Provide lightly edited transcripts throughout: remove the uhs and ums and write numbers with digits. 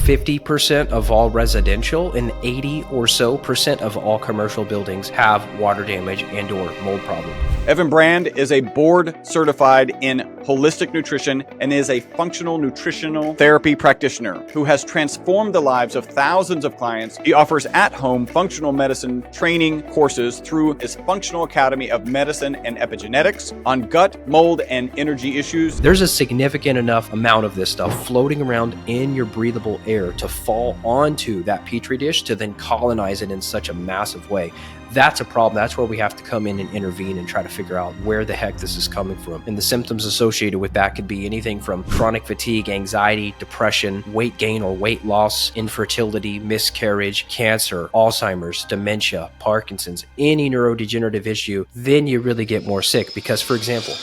50% of all residential and 80 or so percent of all commercial buildings have water damage and or mold problem. Evan Brand is a board certified in holistic nutrition and is a functional nutritional therapy practitioner who has transformed the lives of thousands of clients. He offers at-home functional medicine training courses through his Functional Academy of Medicine and Epigenetics on gut, mold, and energy issues. There's a significant enough amount of this stuff floating around in your breathable air to fall onto that petri dish to then colonize it in such a massive way. That's a problem. That's where we have to come in and intervene and try to figure out where the heck this is coming from. And the symptoms associated with that could be anything from chronic fatigue, anxiety, depression, weight gain or weight loss, infertility, miscarriage, cancer, Alzheimer's, dementia, Parkinson's, any neurodegenerative issue. Then you really get more sick because, for example,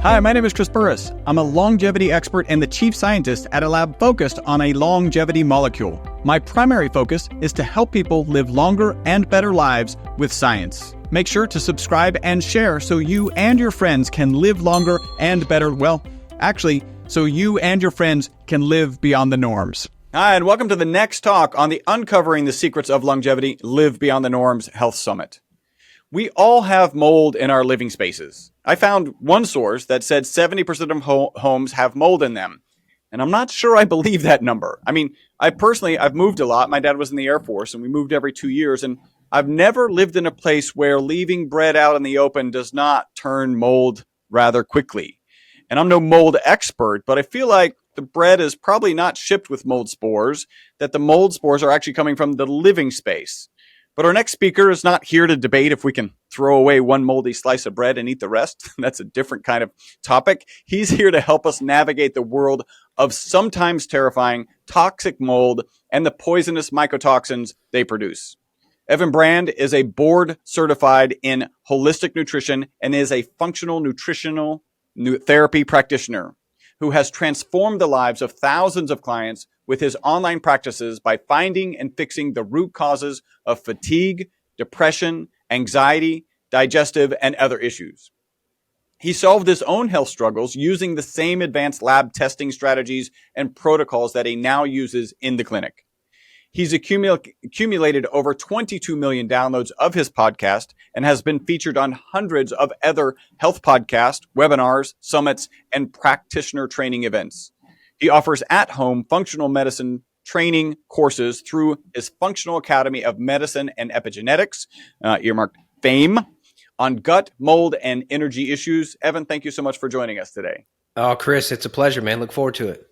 Hi, my name is Chris Burris. I'm a longevity expert and the chief scientist at a lab focused on a longevity molecule. My primary focus is to help people live longer and better lives with science. Make sure to subscribe and share so you and your friends can live longer and better. Well, actually, so you and your friends can live beyond the norms. Hi, and welcome to the next talk on the Uncovering the Secrets of Longevity, Live Beyond the Norms Health Summit. We all have mold in our living spaces. I found one source that said 70% of homes have mold in them. And I'm not sure I believe that number. I mean, I've moved a lot. My dad was in the Air Force and we moved every 2 years. And I've never lived in a place where leaving bread out in the open does not turn mold rather quickly. And I'm no mold expert, but I feel like the bread is probably not shipped with mold spores, that the mold spores are actually coming from the living space. But our next speaker is not here to debate if we can throw away one moldy slice of bread and eat the rest. That's a different kind of topic. He's here to help us navigate the world of sometimes terrifying toxic mold and the poisonous mycotoxins they produce. Evan Brand is a board certified in holistic nutrition and is a functional nutritional therapy practitioner who has transformed the lives of thousands of clients with his online practices by finding and fixing the root causes of fatigue, depression, anxiety, digestive, and other issues. He solved his own health struggles using the same advanced lab testing strategies and protocols that he now uses in the clinic. He's accumulated over 22 million downloads of his podcast and has been featured on hundreds of other health podcasts, webinars, summits, and practitioner training events. He offers at-home functional medicine training courses through his Functional Academy of Medicine and Epigenetics, earmarked FAME, on gut, mold, and energy issues. Evan, thank you so much for joining us today. oh, Chris, it's a pleasure, man. Look forward to it.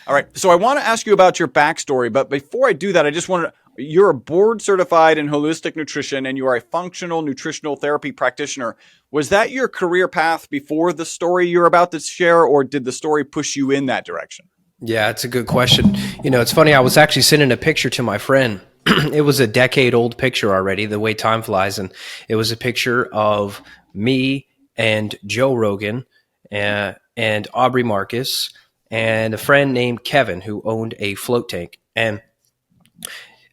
All right, so I want to ask you about your backstory, but before I do that, I just want to, you're a board certified in holistic nutrition and you are a functional nutritional therapy practitioner. Was that your career path before the story you're about to share, or did the story push you in that direction? Yeah, it's a good question. You know, it's funny. I was actually sending a picture to my friend. It was a decade-old picture already, the way time flies. And it was a picture of me and Joe Rogan and Aubrey Marcus and a friend named Kevin who owned a float tank. And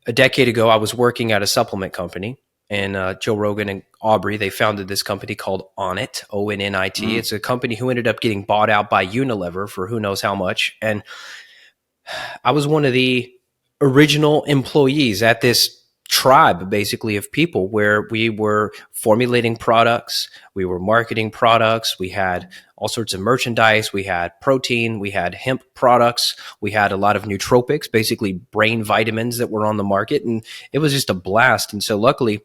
a decade ago, I was working at a supplement company. And Joe Rogan and Aubrey, they founded this company called Onnit, O-N-N-I-T. It's a company who ended up getting bought out by Unilever for who knows how much. And I was one of the original employees at this tribe, basically, of people where we were formulating products, we were marketing products, we had all sorts of merchandise, we had protein, we had hemp products, we had a lot of nootropics, basically brain vitamins that were on the market. And it was just a blast. And so luckily,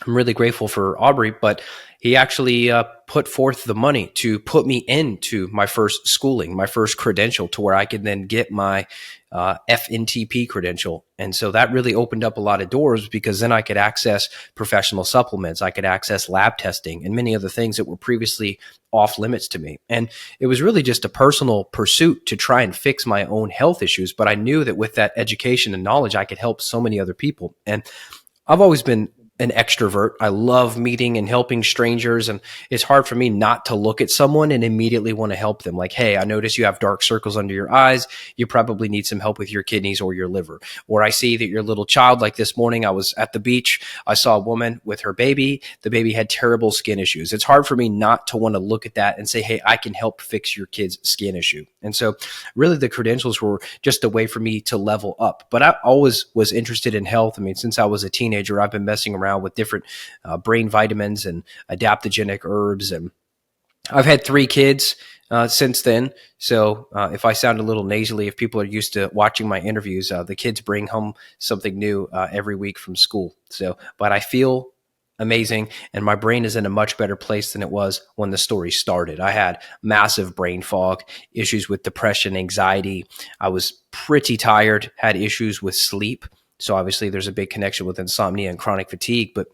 I'm really grateful for Aubrey, but he actually put forth the money to put me into my first schooling, my first credential, to where I could then get my FNTP credential. And so that really opened up a lot of doors, because then I could access professional supplements, I could access lab testing and many other things that were previously off limits to me. And it was really just a personal pursuit to try and fix my own health issues. But I knew that with that education and knowledge, I could help so many other people. And I've always been an extrovert. I love meeting and helping strangers. And it's hard for me not to look at someone and immediately want to help them. Like, hey, I notice you have dark circles under your eyes. You probably need some help with your kidneys or your liver. Or I see that your little child, like this morning, I was at the beach. I saw a woman with her baby. The baby had terrible skin issues. It's hard for me not to want to look at that and say, hey, I can help fix your kid's skin issue. And so really the credentials were just a way for me to level up. But I always was interested in health. I mean, since I was a teenager, I've been messing around with different brain vitamins and adaptogenic herbs. And I've had 3 kids since then. So if I sound a little nasally, if people are used to watching my interviews, the kids bring home something new every week from school. So, but I feel amazing, and my brain is in a much better place than it was when the story started. I had massive brain fog, issues with depression, anxiety. I was pretty tired, had issues with sleep. So obviously there's a big connection with insomnia and chronic fatigue, but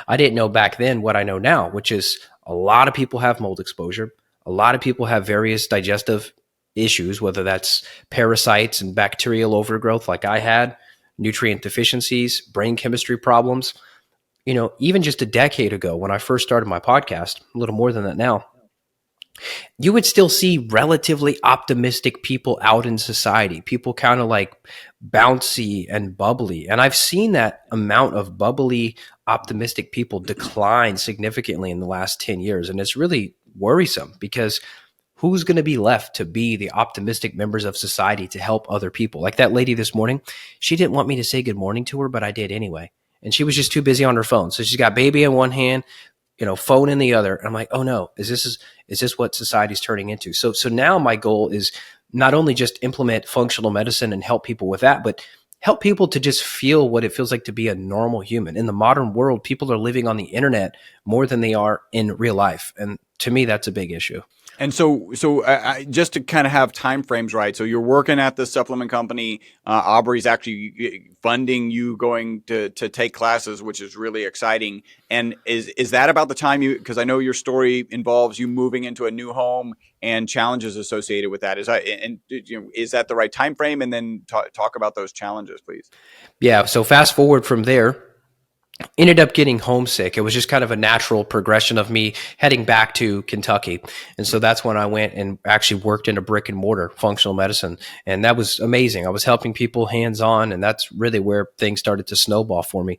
I didn't know back then what I know now, which is a lot of people have mold exposure. A lot of people have various digestive issues, whether that's parasites and bacterial overgrowth like I had, nutrient deficiencies, brain chemistry problems. You know, even just a decade ago when I first started my podcast, a little more than that now, you would still see relatively optimistic people out in society, people kind of like bouncy and bubbly. And I've seen that amount of bubbly, optimistic people decline significantly in the last 10 years. And it's really worrisome because who's going to be left to be the optimistic members of society to help other people? Like that lady this morning, she didn't want me to say good morning to her, but I did anyway. And she was just too busy on her phone. So she's got baby in one hand, phone in the other. And I'm like, oh no, is this what society's turning into? So now my goal is not only just implement functional medicine and help people with that, but help people to just feel what it feels like to be a normal human. In the modern world, people are living on the internet more than they are in real life. And to me, that's a big issue. And so just to kind of have time frames right. So you're working at the supplement company. Aubrey's actually funding you going to take classes, which is really exciting. And is that about the time because I know your story involves you moving into a new home and challenges associated with that. Is that the right time frame? And then talk about those challenges, please. Yeah. So fast forward from there. Ended up getting homesick. It was just kind of a natural progression of me heading back to Kentucky. And so that's when I went and actually worked in a brick and mortar functional medicine. And that was amazing. I was helping people hands on. And that's really where things started to snowball for me.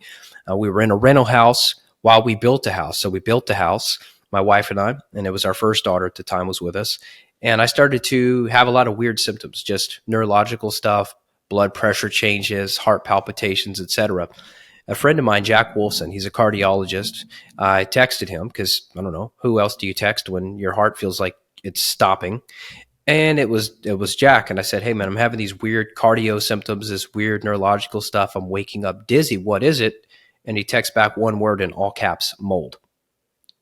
We were in a rental house while we built a house. So we built the house, my wife and I, and it was our first daughter at the time was with us. And I started to have a lot of weird symptoms, just neurological stuff, blood pressure changes, heart palpitations, etc. A friend of mine, Jack Wolfson, he's a cardiologist. I texted him because I don't know, who else do you text when your heart feels like it's stopping? And it was Jack. And I said, hey man, I'm having these weird cardio symptoms, this weird neurological stuff. I'm waking up dizzy. What is it? And he texts back one word in all caps, mold.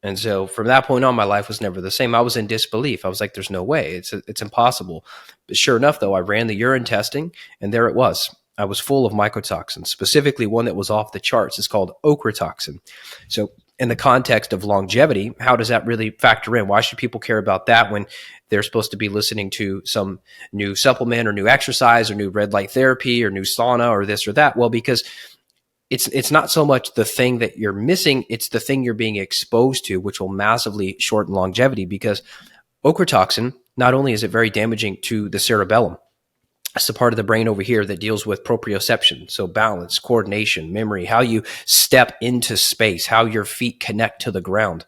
And so from that point on, my life was never the same. I was in disbelief. I was like, there's no way. It's impossible. But sure enough, though, I ran the urine testing and there it was. I was full of mycotoxins, specifically one that was off the charts. It's called ochratoxin. So in the context of longevity, how does that really factor in? Why should people care about that when they're supposed to be listening to some new supplement or new exercise or new red light therapy or new sauna or this or that? Well, because it's not so much the thing that you're missing, it's the thing you're being exposed to, which will massively shorten longevity because ochratoxin, not only is it very damaging to the cerebellum, it's the part of the brain over here that deals with proprioception. So balance, coordination, memory, how you step into space, how your feet connect to the ground.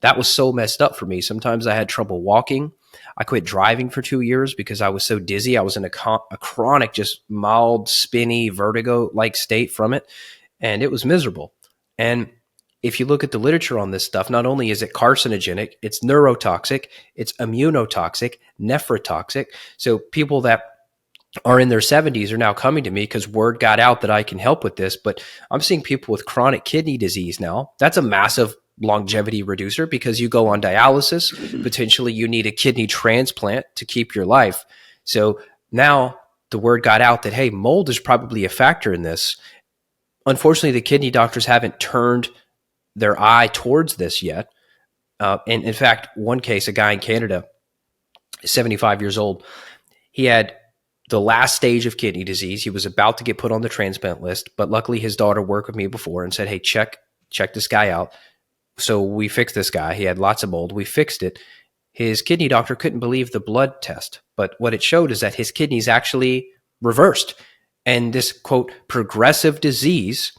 That was so messed up for me. Sometimes I had trouble walking. I quit driving for 2 years because I was so dizzy. I was in a chronic, just mild, spinny, vertigo-like state from it. And it was miserable. And if you look at the literature on this stuff, not only is it carcinogenic, it's neurotoxic, it's immunotoxic, nephrotoxic. So people that are in their 70s are now coming to me because word got out that I can help with this. But I'm seeing people with chronic kidney disease now. That's a massive longevity reducer because you go on dialysis. Potentially you need a kidney transplant to keep your life. So now the word got out that, hey, mold is probably a factor in this. Unfortunately, the kidney doctors haven't turned their eye towards this yet. And in fact, one case, a guy in Canada, 75 years old, he had the last stage of kidney disease. He was about to get put on the transplant list, but luckily his daughter worked with me before and said, hey, check this guy out. So we fixed this guy. He had lots of mold. We fixed it. His kidney doctor couldn't believe the blood test, but what it showed is that his kidneys actually reversed. And this, quote, progressive disease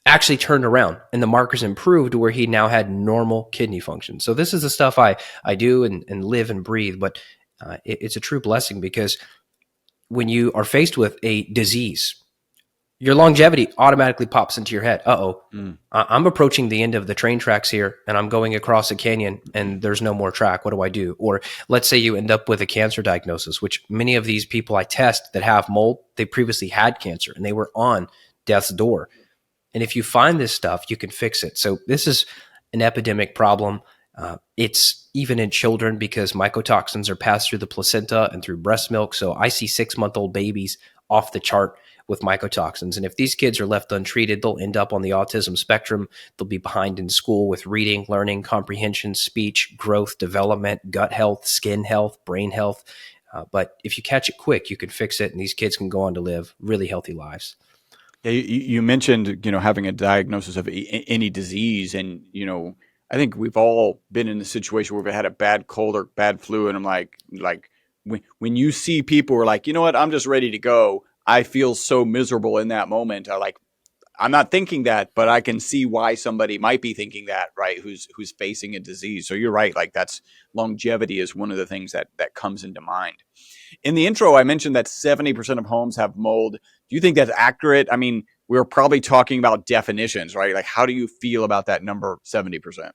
actually turned around and the markers improved where he now had normal kidney function. So this is the stuff I do and live and breathe, but it's a true blessing because when you are faced with a disease, your longevity automatically pops into your head. I'm approaching the end of the train tracks here and I'm going across a canyon and there's no more track. What do I do? Or let's say you end up with a cancer diagnosis, which many of these people I test that have mold, they previously had cancer and they were on death's door. And if you find this stuff, you can fix it. So this is an epidemic problem. It's even in children because mycotoxins are passed through the placenta and through breast milk. So I see 6-month-old babies off the chart with mycotoxins. And if these kids are left untreated, they'll end up on the autism spectrum. They'll be behind in school with reading, learning, comprehension, speech, growth, development, gut health, skin health, brain health. But if you catch it quick, you can fix it and these kids can go on to live really healthy lives. Yeah, you mentioned, having a diagnosis of any disease, and I think we've all been in a situation where we've had a bad cold or bad flu, and I'm like when you see people who are like, you know what, I'm just ready to go. I feel so miserable in that moment. I'm not thinking that, but I can see why somebody might be thinking that, right? Who's facing a disease. So you're right. Like that's longevity is one of the things that comes into mind. In the intro, I mentioned that 70% of homes have mold. Do you think that's accurate? I mean, we're probably talking about definitions, right? Like, how do you feel about that number, 70%?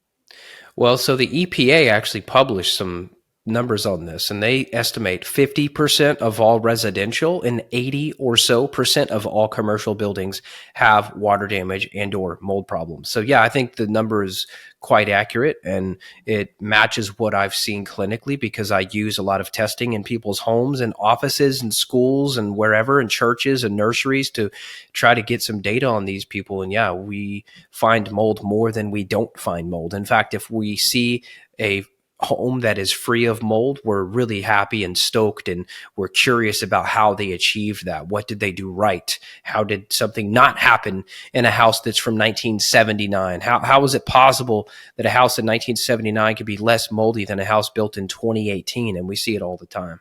Well, so the EPA actually published some numbers on this, and they estimate 50% of all residential and 80 or so percent of all commercial buildings have water damage and or mold problems. So yeah, I think the number is quite accurate and it matches what I've seen clinically because I use a lot of testing in people's homes and offices and schools and wherever, and churches and nurseries to try to get some data on these people. And yeah, we find mold more than we don't find mold. In fact, if we see a home that is free of mold, we're really happy and stoked, and we're curious about how they achieved that. What did they do right? How did something not happen in a house that's from 1979? How is it possible that a house in 1979 could be less moldy than a house built in 2018? And we see it all the time.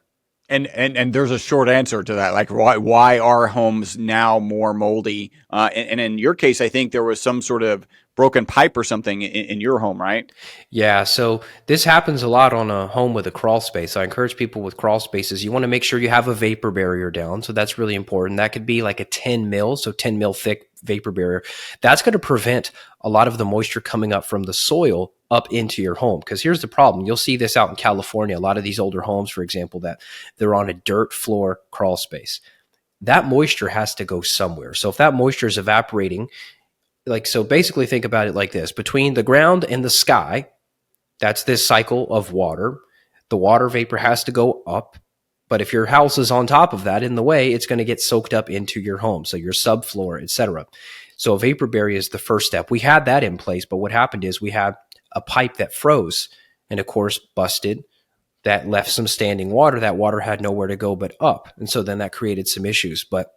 And there's a short answer to that. Like, why are homes now more moldy? And in your case, I think there was some sort of broken pipe or something in your home, right? Yeah, so this happens a lot on a home with a crawl space. I encourage people with crawl spaces, you want to make sure you have a vapor barrier down. So that's really important. That could be like a 10 mil, so 10 mil thick vapor barrier. That's going to prevent a lot of the moisture coming up from the soil up into your home. Because here's the problem. You'll see this out in California. A lot of these older homes, for example, that they're on a dirt floor crawl space. That moisture has to go somewhere. So if that moisture is evaporating, so basically think about it like this. Between the ground and the sky, that's this cycle of water. The water vapor has to go up. But if your house is on top of that in the way, it's going to get soaked up into your home. So your subfloor, etc. So a vapor barrier is the first step. We had that in place, but what happened is we had a pipe that froze and of course busted. That left some standing water. That water had nowhere to go but up. And so then that created some issues. But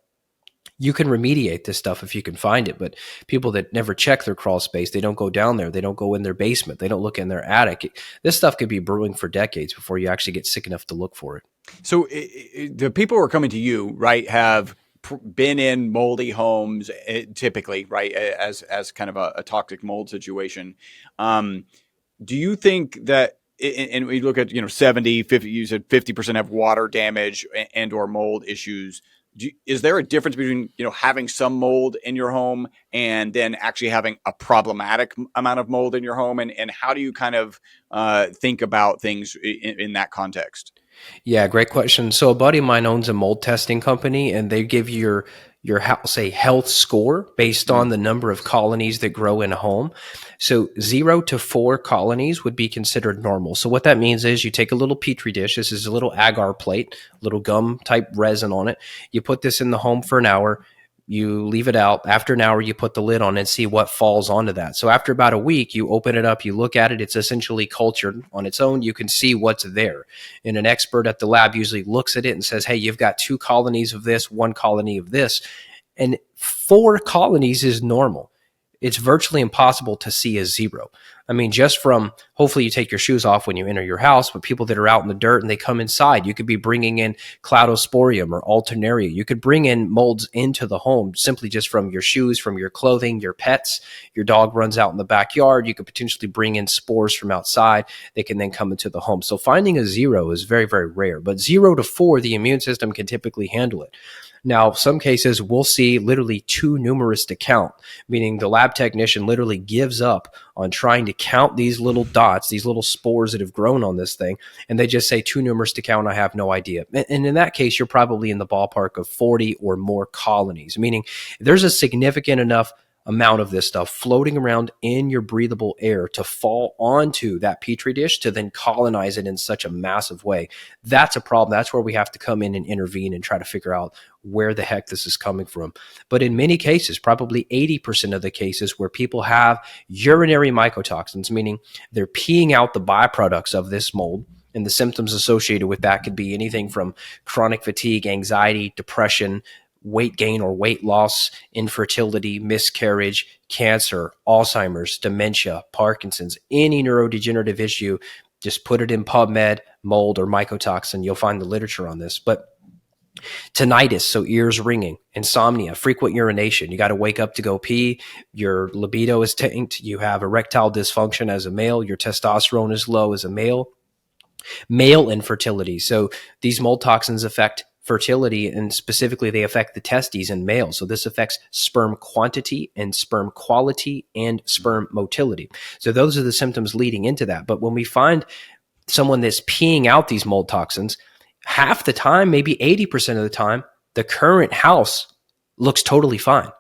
you can remediate this stuff if you can find it. But people that never check their crawl space, they don't go down there. They don't go in their basement. They don't look in their attic. This stuff could be brewing for decades before you actually get sick enough to look for it. So the people who are coming to you, right, have been in moldy homes typically, right, as kind of a toxic mold situation. Do you think that, and we look at, 70, 50, you said 50% have water damage and or mold issues. Is there a difference between, having some mold in your home and then actually having a problematic amount of mold in your home? And how do you kind of think about things in that context? Yeah, great question. So a buddy of mine owns a mold testing company, and they give your house a health score based on the number of colonies that grow in a home. So 0 to 4 colonies would be considered normal. So what that means is you take a little petri dish. This is a little agar plate, little gum type resin on it. You put this in the home for an hour. You leave it out. After an hour, you put the lid on and see what falls onto that. So after about a week, you open it up, you look at it. It's essentially cultured on its own. You can see what's there. And an expert at the lab usually looks at it and says, hey, you've got 2 colonies of this, 1 colony of this. And 4 colonies is normal. It's virtually impossible to see a 0. I mean, just from, hopefully you take your shoes off when you enter your house, but people that are out in the dirt and they come inside, you could be bringing in cladosporium or alternaria. You could bring in molds into the home simply just from your shoes, from your clothing, your pets. Your dog runs out in the backyard. You could potentially bring in spores from outside. They can then come into the home. So finding a 0 is very, very rare, but 0 to 4, the immune system can typically handle it. Now, some cases we'll see literally too numerous to count, meaning the lab technician literally gives up on trying to count these little dots, these little spores that have grown on this thing, and they just say too numerous to count, I have no idea. And in that case, you're probably in the ballpark of 40 or more colonies, meaning there's a significant enough amount of this stuff floating around in your breathable air to fall onto that petri dish to then colonize it in such a massive way. That's a problem. That's where we have to come in and intervene and try to figure out where the heck this is coming from. But in many cases, probably 80% of the cases where people have urinary mycotoxins, meaning they're peeing out the byproducts of this mold, and the symptoms associated with that could be anything from chronic fatigue, anxiety, depression, weight gain or weight loss, infertility, miscarriage, cancer, Alzheimer's, dementia, Parkinson's, any neurodegenerative issue. Just put it in PubMed, mold or mycotoxin. You'll find the literature on this. But tinnitus, so ears ringing, insomnia, frequent urination. You got to wake up to go pee. Your libido is tanked. You have erectile dysfunction as a male. Your testosterone is low as a male. Male infertility. So these mold toxins affect fertility, and specifically they affect the testes in males. So this affects sperm quantity and sperm quality and sperm motility. So those are the symptoms leading into that. But when we find someone that's peeing out these mold toxins, half the time, maybe 80% of the time, the current house looks totally fine.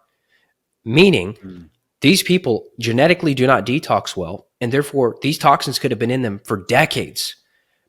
Meaning these people genetically do not detox well, and therefore these toxins could have been in them for decades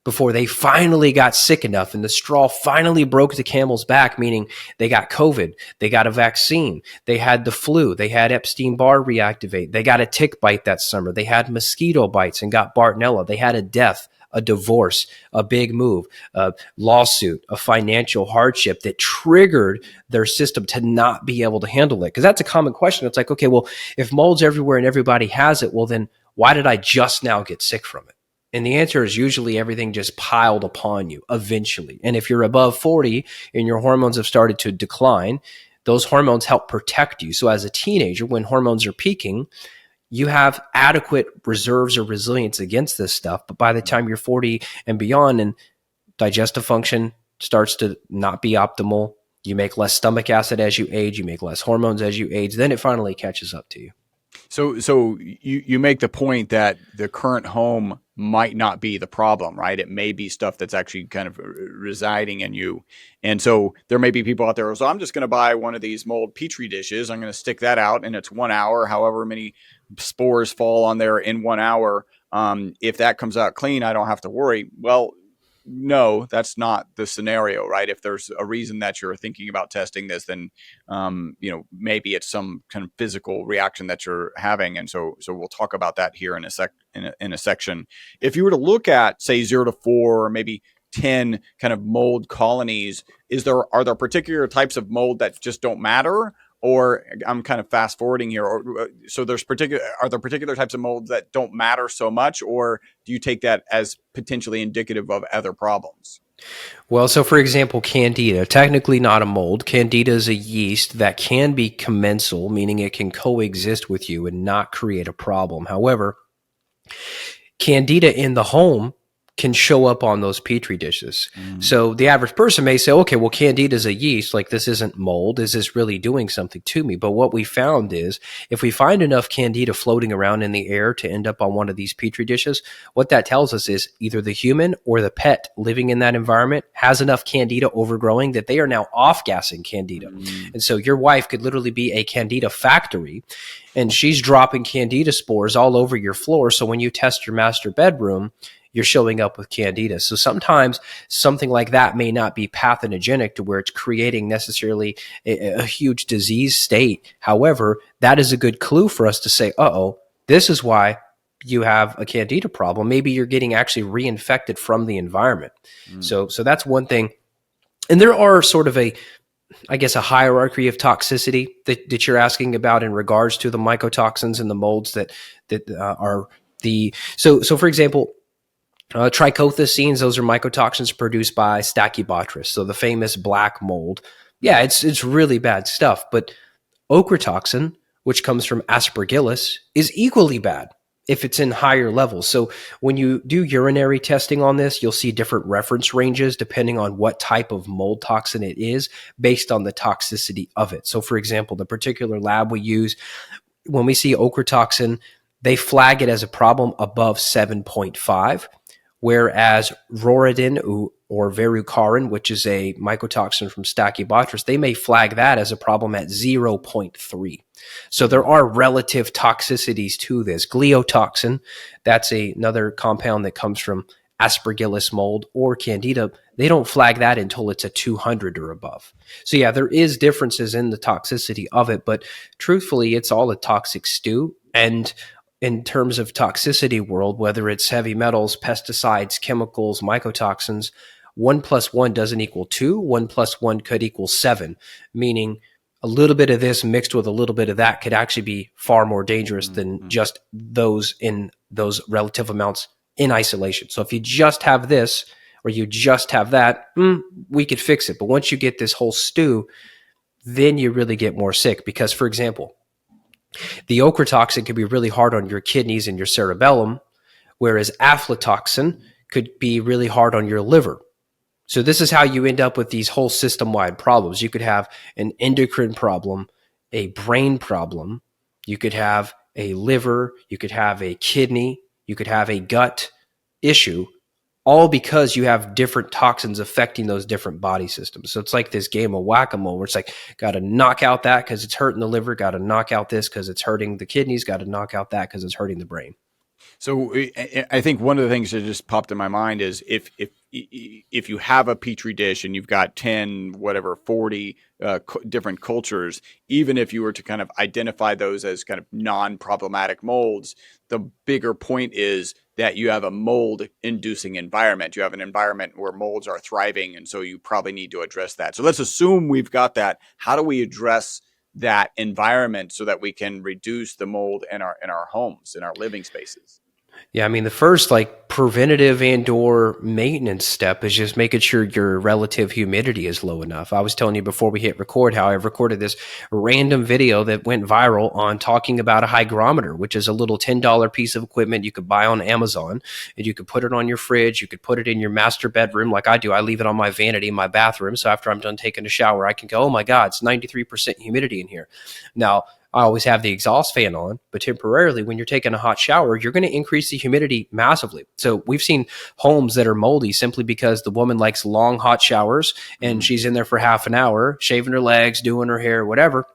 before they finally got sick enough and the straw finally broke the camel's back, meaning they got COVID, they got a vaccine, they had the flu, they had Epstein-Barr reactivate, they got a tick bite that summer, they had mosquito bites and got Bartonella, they had a death, a divorce, a big move, a lawsuit, a financial hardship that triggered their system to not be able to handle it. Because that's a common question. It's like, okay, well, if mold's everywhere and everybody has it, well, then why did I just now get sick from it? And the answer is usually everything just piled upon you eventually. And if you're above 40 and your hormones have started to decline, those hormones help protect you. So as a teenager, when hormones are peaking, you have adequate reserves or resilience against this stuff. But by the time you're 40 and beyond and digestive function starts to not be optimal, you make less stomach acid as you age, you make less hormones as you age, then it finally catches up to you. So you make the point that the current home might not be the problem, right? It may be stuff that's actually kind of residing in you. And so there may be people out there, so I'm just going to buy one of these mold petri dishes. I'm going to stick that out and it's 1 hour, however many spores fall on there in 1 hour. If that comes out clean, I don't have to worry. Well, no, that's not the scenario, right? If there's a reason that you're thinking about testing this, then, maybe it's some kind of physical reaction that you're having. And so we'll talk about that here in a section. If you were to look at, say, 0 to 4, or maybe 10 kind of mold colonies, are there particular types of mold that just don't matter? Or I'm kind of fast forwarding here. Are there particular types of molds that don't matter so much, or do you take that as potentially indicative of other problems? Well, so for example, Candida, technically not a mold. Candida is a yeast that can be commensal, meaning it can coexist with you and not create a problem. However, Candida in the home can show up on those petri dishes. So the average person may say, okay, well, Candida is a yeast, like this isn't mold. Is this really doing something to me? But what we found is if we find enough Candida floating around in the air to end up on one of these petri dishes, what that tells us is either the human or the pet living in that environment has enough Candida overgrowing that they are now off-gassing Candida. And so your wife could literally be a Candida factory, and she's dropping Candida spores all over your floor. So when you test your master bedroom, you're showing up with candida. So sometimes something like that may not be pathogenic to where it's creating necessarily a huge disease state. However, that is a good clue for us to say, this is why you have a candida problem. Maybe you're getting actually reinfected from the environment. So that's one thing. And there are sort of a hierarchy of toxicity that you're asking about in regards to the mycotoxins and the molds that are the, so for example, trichothecenes, those are mycotoxins produced by Stachybotrys. So the famous black mold. Yeah, it's really bad stuff. But ochratoxin, which comes from Aspergillus, is equally bad if it's in higher levels. So when you do urinary testing on this, you'll see different reference ranges depending on what type of mold toxin it is based on the toxicity of it. So for example, the particular lab we use, when we see ochratoxin, they flag it as a problem above 7.5, whereas roridin or verrucarin, which is a mycotoxin from Stachybotrys, they may flag that as a problem at 0.3. So there are relative toxicities to this. Gliotoxin, that's another compound that comes from Aspergillus mold or Candida. They don't flag that until it's a 200 or above. So yeah, there is differences in the toxicity of it, but truthfully, it's all a toxic stew. And in terms of toxicity world, whether it's heavy metals, pesticides, chemicals, mycotoxins, 1 + 1 doesn't equal 2. 1 + 1 could equal 7, meaning a little bit of this mixed with a little bit of that could actually be far more dangerous than just those in those relative amounts in isolation. So if you just have this or you just have that, we could fix it. But once you get this whole stew, then you really get more sick. Because, for example, the ochratoxin could be really hard on your kidneys and your cerebellum, whereas aflatoxin could be really hard on your liver. So this is how you end up with these whole system-wide problems. You could have an endocrine problem, a brain problem, you could have a liver, you could have a kidney, you could have a gut issue, all because you have different toxins affecting those different body systems. So it's like this game of whack-a-mole where it's like, got to knock out that because it's hurting the liver, got to knock out this because it's hurting the kidneys, got to knock out that because it's hurting the brain. So I think one of the things that just popped in my mind is if you have a petri dish and you've got 10, 40 different cultures, even if you were to kind of identify those as kind of non-problematic molds, the bigger point is that you have a mold-inducing environment. You have an environment where molds are thriving, and so you probably need to address that. So let's assume we've got that. How do we address that environment so that we can reduce the mold in our homes, in our living spaces? Yeah, I mean, the first preventative and or maintenance step is just making sure your relative humidity is low enough. I was telling you before we hit record how I recorded this random video that went viral on talking about a hygrometer, which is a little $10 piece of equipment you could buy on Amazon, and you could put it on your fridge. You could put it in your master bedroom like I do. I leave it on my vanity in my bathroom. So after I'm done taking a shower, I can go, oh my God, it's 93% humidity in here. Now, I always have the exhaust fan on, but temporarily when you're taking a hot shower, you're going to increase the humidity massively. So we've seen homes that are moldy simply because the woman likes long hot showers and she's in there for half an hour, shaving her legs, doing her hair, whatever.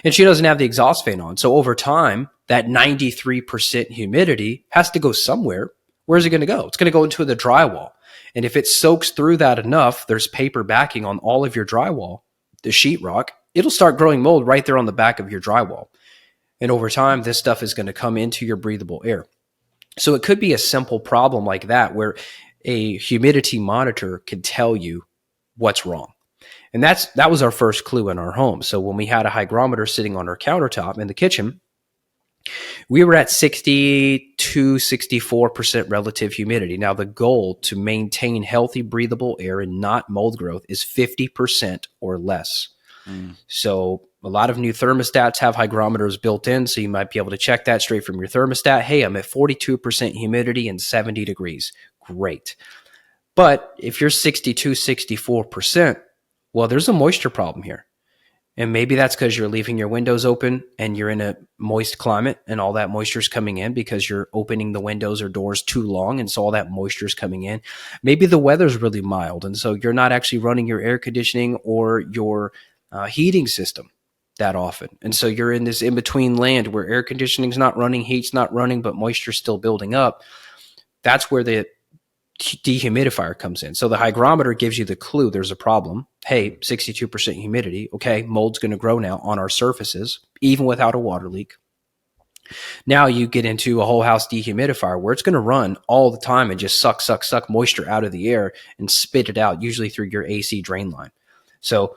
And she doesn't have the exhaust fan on. So over time, that 93% humidity has to go somewhere. Where's it going to go? It's going to go into the drywall. And if it soaks through that enough, there's paper backing on all of your drywall, the sheetrock, it'll start growing mold right there on the back of your drywall. And over time, this stuff is going to come into your breathable air. So it could be a simple problem like that where a humidity monitor can tell you what's wrong. And that was our first clue in our home. So when we had a hygrometer sitting on our countertop in the kitchen, we were at 60 to 64% relative humidity. Now, the goal to maintain healthy breathable air and not mold growth is 50% or less. So a lot of new thermostats have hygrometers built in, so you might be able to check that straight from your thermostat. Hey, I'm at 42% humidity and 70 degrees. Great. But if you're 62, 64%, well, there's a moisture problem here. And maybe that's because you're leaving your windows open and you're in a moist climate and all that moisture is coming in because you're opening the windows or doors too long. And so all that moisture is coming in. Maybe the weather's really mild. And so you're not actually running your air conditioning or your heating system that often. And so you're in this in-between land where air conditioning's not running, heat's not running, but moisture's still building up. That's where the dehumidifier comes in. So the hygrometer gives you the clue there's a problem. Hey, 62% humidity. Okay, mold's going to grow now on our surfaces, even without a water leak. Now you get into a whole house dehumidifier where it's going to run all the time and just suck moisture out of the air and spit it out, usually through your AC drain line. So,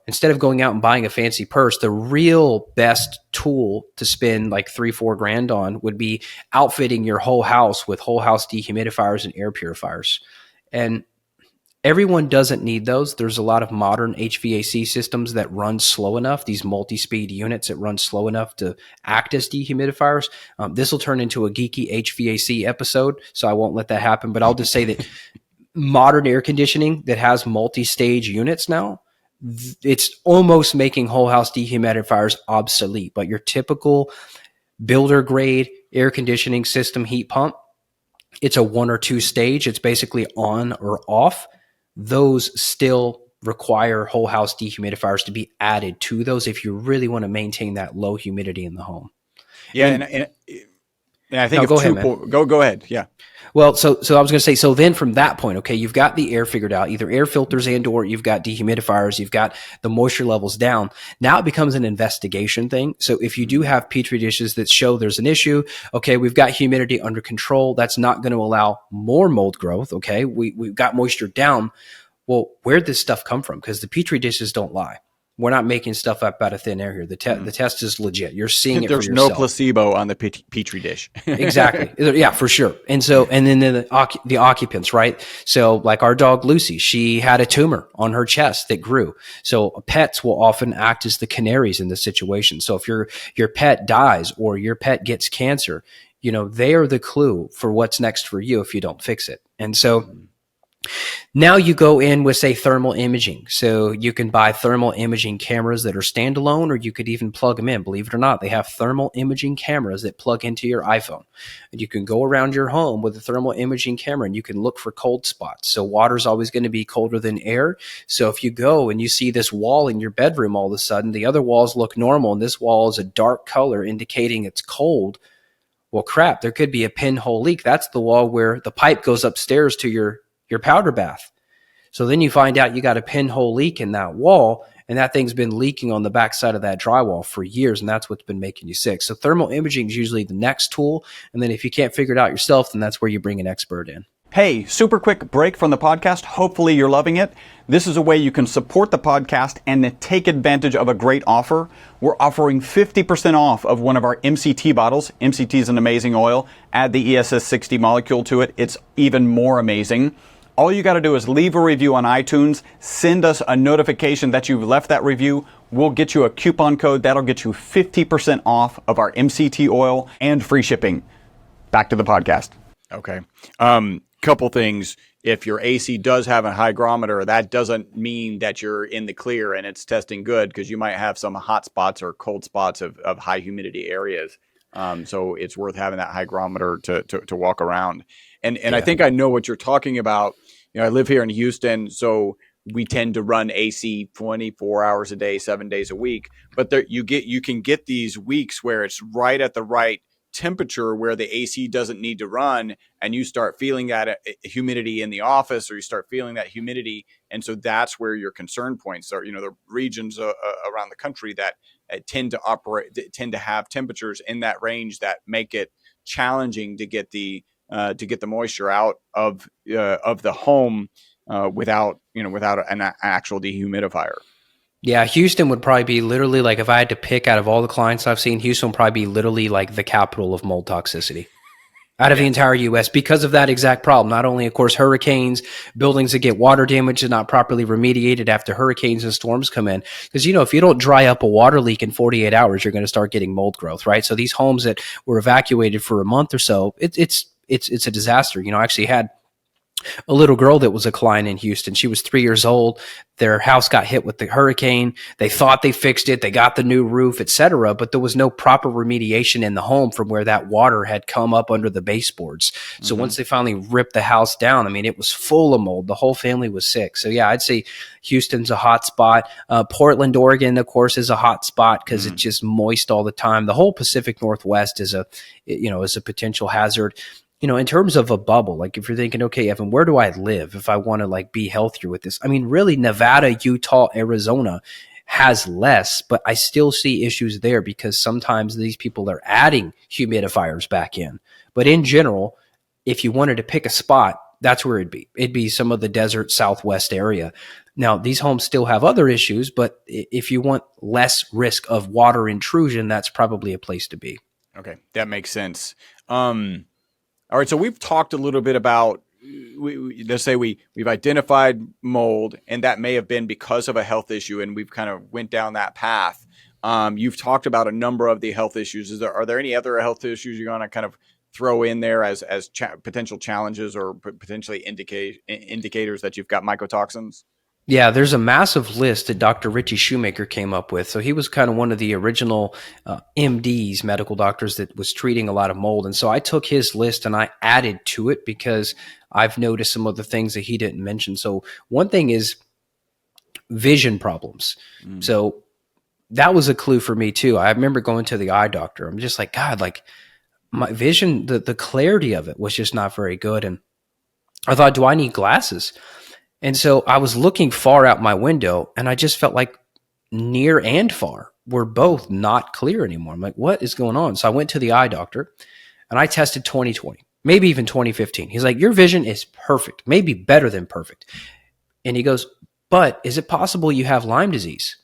instead of going out and buying a fancy purse, the real best tool to spend like $3-4 grand on would be outfitting your whole house with whole house dehumidifiers and air purifiers. And everyone doesn't need those. There's a lot of modern HVAC systems that run slow enough, these multi-speed units that run slow enough to act as dehumidifiers. This will turn into a geeky HVAC episode, so I won't let that happen. But I'll just say that modern air conditioning that has multi-stage units now, it's almost making whole house dehumidifiers obsolete. But your typical builder grade air conditioning system heat pump, it's a 1 or 2 stage. It's basically on or off. Those still require whole house dehumidifiers to be added to those if you really want to maintain that low humidity in the home. Yeah, and I think go ahead. Yeah. Well, so I was going to say, so then from that point, okay, you've got the air figured out, either air filters and or you've got dehumidifiers, you've got the moisture levels down. Now it becomes an investigation thing. So if you do have Petri dishes that show there's an issue, okay, we've got humidity under control. That's not going to allow more mold growth. Okay, we've got moisture down. Well, where'd this stuff come from? Because the Petri dishes don't lie. We're not making stuff up out of thin air here. The test is legit. You're seeing it for yourself. There's no placebo on the Petri dish. Exactly. Yeah, for sure. And then the occupants, right? So like our dog Lucy, she had a tumor on her chest that grew. So pets will often act as the canaries in this situation. So if your pet dies or your pet gets cancer, they are the clue for what's next for you if you don't fix it. And so now you go in with, say, thermal imaging. So you can buy thermal imaging cameras that are standalone, or you could even plug them in. Believe it or not, they have thermal imaging cameras that plug into your iPhone. And you can go around your home with a thermal imaging camera and you can look for cold spots. So water's always going to be colder than air. So if you go and you see this wall in your bedroom all of a sudden, the other walls look normal and this wall is a dark color indicating it's cold. Well, crap, there could be a pinhole leak. That's the wall where the pipe goes upstairs to your powder bath. So then you find out you got a pinhole leak in that wall, and that thing's been leaking on the backside of that drywall for years, and that's what's been making you sick. So thermal imaging is usually the next tool, and then if you can't figure it out yourself, then that's where you bring an expert in. Hey, super quick break from the podcast. Hopefully you're loving it. This is a way you can support the podcast and take advantage of a great offer. We're offering 50% off of one of our MCT bottles. MCT is an amazing oil. Add the ESS 60 molecule to it. It's even more amazing. All you got to do is leave a review on iTunes, send us a notification that you've left that review. We'll get you a coupon code that'll get you 50% off of our MCT oil and free shipping. Back to the podcast. Okay. Couple things. If your AC does have a hygrometer, that doesn't mean that you're in the clear and it's testing good, because you might have some hot spots or cold spots of high humidity areas. So it's worth having that hygrometer to walk around. And I think I know what you're talking about. I live here in Houston, so we tend to run AC 24 hours a day, 7 days a week. But you can get these weeks where it's right at the right temperature where the AC doesn't need to run, and you start feeling that humidity in the office, or you start feeling that humidity. And so that's where your concern points are. The regions around the country that tend to have temperatures in that range that make it challenging to get the moisture out of the home without an actual dehumidifier. Yeah, Houston would probably be literally, like, if I had to pick out of all the clients I've seen, Houston would probably be literally like the capital of mold toxicity out of the entire U.S. because of that exact problem. Not only, of course, hurricanes, buildings that get water damage and not properly remediated after hurricanes and storms come in. Because, if you don't dry up a water leak in 48 hours, you're going to start getting mold growth, right? So these homes that were evacuated for a month or so, it's a disaster. I actually had a little girl that was a client in Houston. She was 3 years old. Their house got hit with the hurricane. They thought they fixed it. They got the new roof, etc., but there was no proper remediation in the home from where that water had come up under the baseboards. So once they finally ripped the house down, it was full of mold. The whole family was sick. So yeah, I'd say Houston's a hot spot. Portland, Oregon, of course, is a hot spot because it's just moist all the time. The whole Pacific Northwest is a potential hazard. in terms of a bubble, like if you're thinking, okay, Evan, where do I live if I want to like be healthier with this? I mean, really, Nevada, Utah, Arizona has less, but I still see issues there because sometimes these people are adding humidifiers back in. But in general, if you wanted to pick a spot, that's where it'd be. It'd be some of the desert Southwest area. Now, these homes still have other issues, but if you want less risk of water intrusion, that's probably a place to be. Okay, that makes sense. All right, so we've talked a little bit about, let's say we've identified mold, and that may have been because of a health issue, and we've kind of went down that path. You've talked about a number of the health issues. Are there any other health issues you're going to kind of throw in there as potential challenges or potentially indicators that you've got mycotoxins? Yeah, there's a massive list that Dr. Richie Shoemaker came up with. So he was kind of one of the original MDs, medical doctors, that was treating a lot of mold. And so I took his list and I added to it because I've noticed some of the things that he didn't mention. So one thing is vision problems. So that was a clue for me too. I remember going to the eye doctor. I'm just like, God, like my vision, the clarity of it was just not very good. And I thought, do I need glasses? And so I was looking far out my window and I just felt like near and far were both not clear anymore. I'm like, what is going on? So I went to the eye doctor and I tested 2020, maybe even 2015. He's like, your vision is perfect, maybe better than perfect. And he goes, but is it possible you have Lyme disease?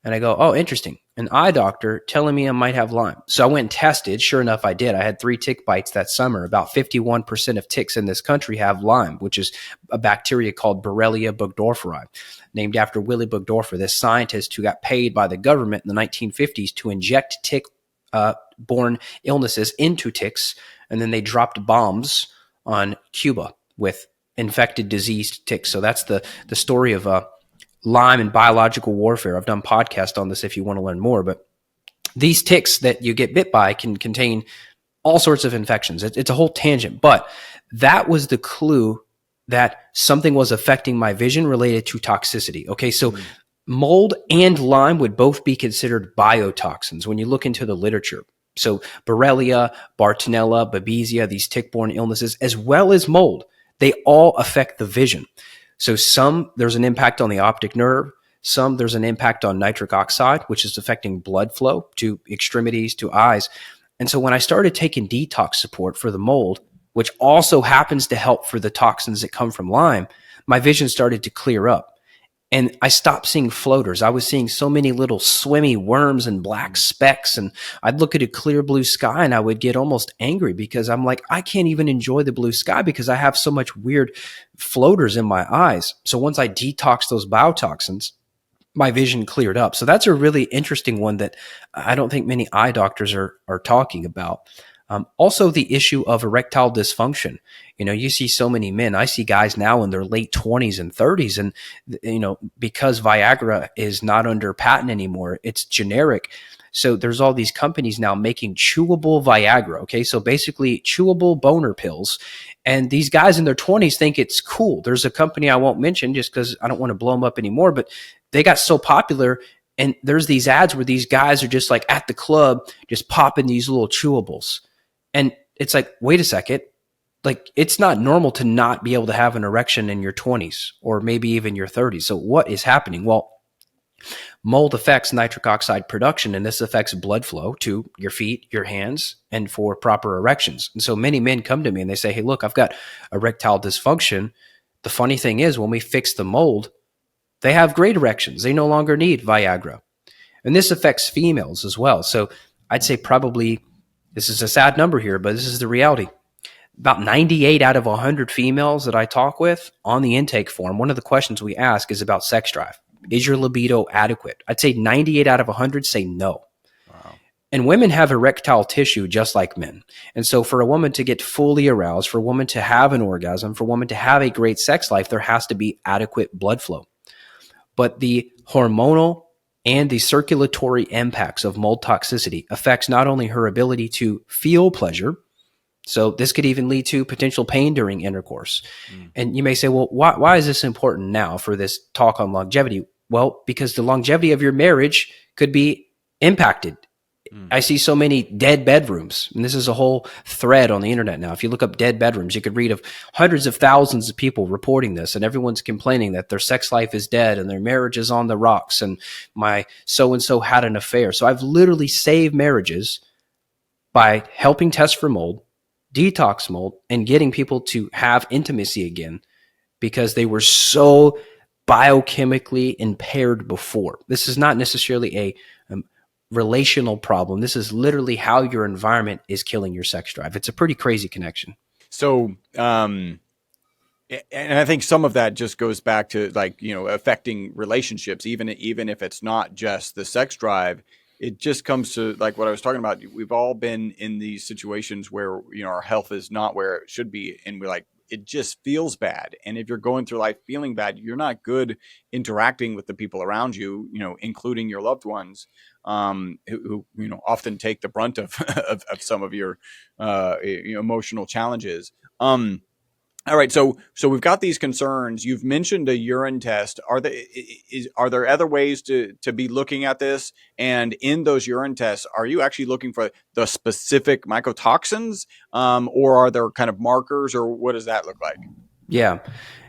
And I go, oh, interesting. An eye doctor telling me I might have Lyme. So I went and tested. Sure enough, I did. I had 3 tick bites that summer. About 51% of ticks in this country have Lyme, which is a bacteria called Borrelia burgdorferi, named after Willy Burgdorfer, this scientist who got paid by the government in the 1950s to inject tick-borne illnesses into ticks. And then they dropped bombs on Cuba with infected, diseased ticks. So that's the story of Lyme and biological warfare. I've done podcasts on this if you want to learn more, but these ticks that you get bit by can contain all sorts of infections. It's a whole tangent, but that was the clue that something was affecting my vision related to toxicity. Okay, so mold and Lyme would both be considered biotoxins when you look into the literature. So Borrelia, Bartonella, Babesia, these tick-borne illnesses, as well as mold, they all affect the vision. So some, there's an impact on the optic nerve. Some, there's an impact on nitric oxide, which is affecting blood flow to extremities, to eyes. And so when I started taking detox support for the mold, which also happens to help for the toxins that come from Lyme, my vision started to clear up. And I stopped seeing floaters. I was seeing so many little swimmy worms and black specks. And I'd look at a clear blue sky and I would get almost angry because I'm like, I can't even enjoy the blue sky because I have so much weird floaters in my eyes. So once I detoxed those biotoxins, my vision cleared up. So that's a really interesting one that I don't think many eye doctors are talking about. Also, the issue of erectile dysfunction. You see so many men. I see guys now in their late 20s and 30s. And, because Viagra is not under patent anymore, it's generic. So there's all these companies now making chewable Viagra. Okay, so basically chewable boner pills. And these guys in their 20s think it's cool. There's a company I won't mention just because I don't want to blow them up anymore, but they got so popular. And there's these ads where these guys are just like at the club, just popping these little chewables. And it's like, wait a second, like it's not normal to not be able to have an erection in your 20s or maybe even your 30s. So what is happening? Well, mold affects nitric oxide production, and this affects blood flow to your feet, your hands, and for proper erections. And so many men come to me and they say, hey, look, I've got erectile dysfunction. The funny thing is when we fix the mold, they have great erections. They no longer need Viagra. And this affects females as well. So I'd say probably, this is a sad number here, but this is the reality. About 98 out of 100 females that I talk with on the intake form, one of the questions we ask is about sex drive. Is your libido adequate? I'd say 98 out of 100 say no. Wow. And women have erectile tissue just like men. And so for a woman to get fully aroused, for a woman to have an orgasm, for a woman to have a great sex life, there has to be adequate blood flow. But the hormonal and the circulatory impacts of mold toxicity affects not only her ability to feel pleasure, so this could even lead to potential pain during intercourse. And you may say, well, why is this important now for this talk on longevity? Well, because the longevity of your marriage could be impacted I see so many dead bedrooms, and this is a whole thread on the internet now. If you look up dead bedrooms, you could read of hundreds of thousands of people reporting this, and everyone's complaining that their sex life is dead and their marriage is on the rocks, and my so-and-so had an affair. So I've literally saved marriages by helping test for mold, detox mold, and getting people to have intimacy again because they were so biochemically impaired before. This is not necessarily a relational problem. This is literally how your environment is killing your sex drive. It's a pretty crazy connection. So, and I think some of that just goes back to affecting relationships, even if it's not just the sex drive. It just comes to like what I was talking about. We've all been in these situations where, our health is not where it should be. And it just feels bad. And if you're going through life feeling bad, you're not good interacting with the people around you, including your loved ones, who often take the brunt of some of your emotional challenges. All right, so we've got these concerns. You've mentioned a urine test. Are there other ways to be looking at this? And in those urine tests, are you actually looking for the specific mycotoxins, or are there kind of markers, or what does that look like? Yeah.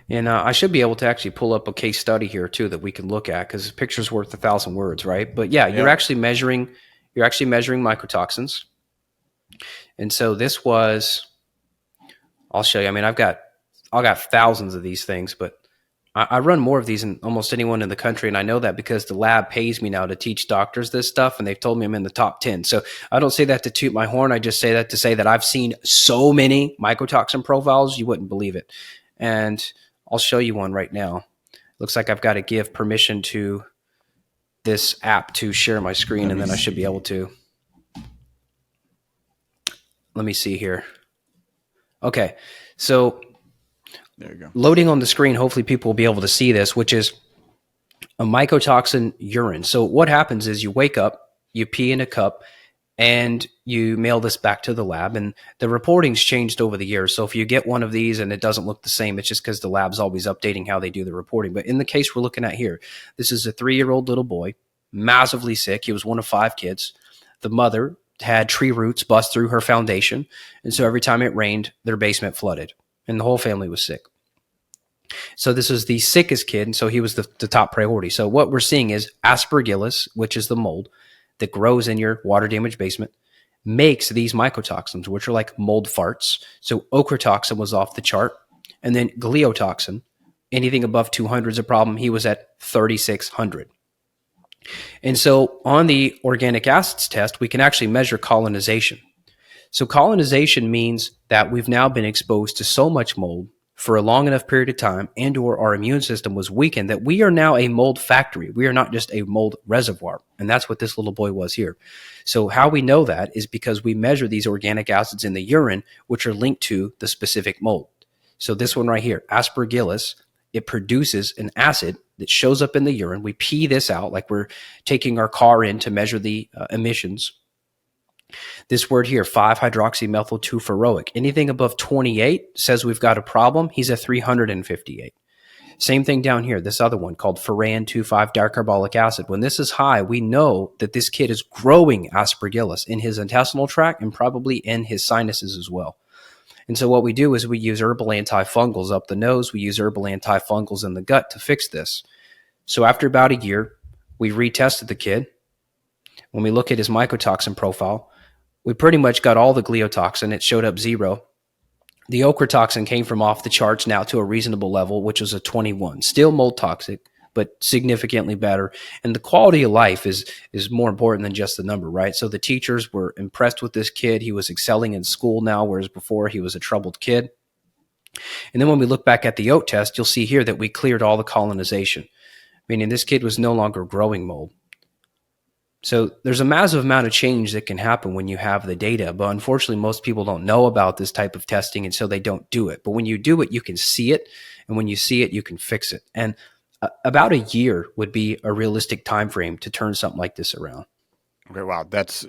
And I should be able to actually pull up a case study here too that we can look at, because a picture's worth 1,000 words, right? But yeah, you're actually measuring mycotoxins. And so this was, I'll show you. I mean, I've got thousands of these things, but I run more of these than almost anyone in the country. And I know that because the lab pays me now to teach doctors this stuff, and they've told me I'm in the top 10. So I don't say that to toot my horn. I just say that to say that I've seen so many mycotoxin profiles, you wouldn't believe it. And I'll show you one right now. Looks like I've got to give permission to this app to share my screen, and then I should be able to. Let me see here. Okay, so there you go. Loading on the screen, hopefully people will be able to see this, which is a mycotoxin urine. So what happens is you wake up, you pee in a cup, and you mail this back to the lab. And the reporting's changed over the years. So if you get one of these and it doesn't look the same, it's just because the lab's always updating how they do the reporting. But in the case we're looking at here, this is a 3-year-old little boy, massively sick. He was one of 5 kids. The mother had tree roots bust through her foundation. And so every time it rained, their basement flooded. And the whole family was sick. So this is the sickest kid, and so he was the top priority. So what we're seeing is aspergillus, which is the mold that grows in your water-damaged basement, makes these mycotoxins, which are like mold farts. So ochratoxin was off the chart, and then gliotoxin, anything above 200 is a problem. He was at 3,600. And so on the organic acids test, we can actually measure colonization. So colonization means that we've now been exposed to so much mold for a long enough period of time, and or our immune system was weakened, that we are now a mold factory. We are not just a mold reservoir. And that's what this little boy was here. So how we know that is because we measure these organic acids in the urine, which are linked to the specific mold. So this one right here, aspergillus, it produces an acid that shows up in the urine. We pee this out like we're taking our car in to measure the emissions. This word here, 5-hydroxymethyl-2-feroic. Anything above 28 says we've got a problem. He's at 358. Same thing down here, this other one called furan 2,5-dicarbolic acid. When this is high, we know that this kid is growing aspergillus in his intestinal tract and probably in his sinuses as well. And so what we do is we use herbal antifungals up the nose. We use herbal antifungals in the gut to fix this. So after about a year, we retested the kid. When we look at his mycotoxin profile, we pretty much got all the gliotoxin. It showed up 0. The ochratoxin came from off the charts now to a reasonable level, which was a 21. Still mold toxic, but significantly better. And the quality of life is more important than just the number, right? So the teachers were impressed with this kid. He was excelling in school now, whereas before he was a troubled kid. And then when we look back at the oat test, you'll see here that we cleared all the colonization, meaning this kid was no longer growing mold. So there's a massive amount of change that can happen when you have the data, but unfortunately most people don't know about this type of testing, and so they don't do it. But when you do it, you can see it, and when you see it, you can fix it. And about a year would be a realistic time frame to turn something like this around. Okay, wow, that's